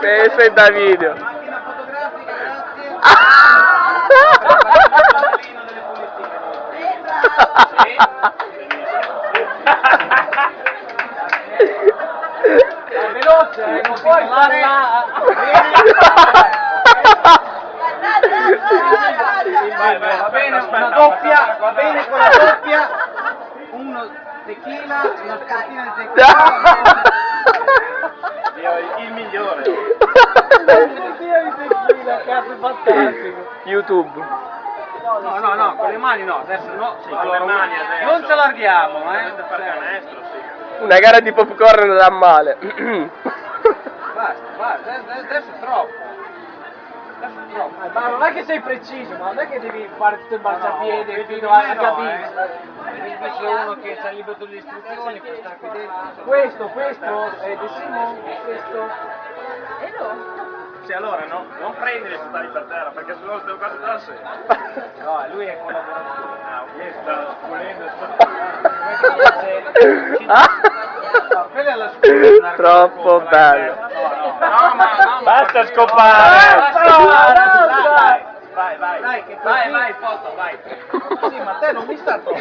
Questo è da video. Macchina fotografica, grazie. Veloce, non puoi stare là. Va bene, una doppia, va bene con la doppia. Uno tequila, una sportina di tequila. Il migliore. Cazzo, fantastico. YouTube. No, con le mani no, adesso no. Sì, con le mani adesso. Non ci allarghiamo, Per canestro, sì. Una gara di popcorn da male. Basta, adesso è troppo. Adesso è troppo. Ma non è che sei preciso, ma non è che devi fare tutto il marciapiede fino alla cabina. Invece uno che c'ha il libro delle istruzioni per stare qui dentro. Questo è De Simon, questo. E no? Sì, allora no, non prendi le sottali per terra, perché sennò stiamo qua tutta la sera. No, lui è collaboratore. Ah, ok, sta pulendo. No, quella è la scuola. Troppo bello. No, Basta scopare. Vai, Dai, che vai, foto, vai. Sì, ma te non mi sta troppo.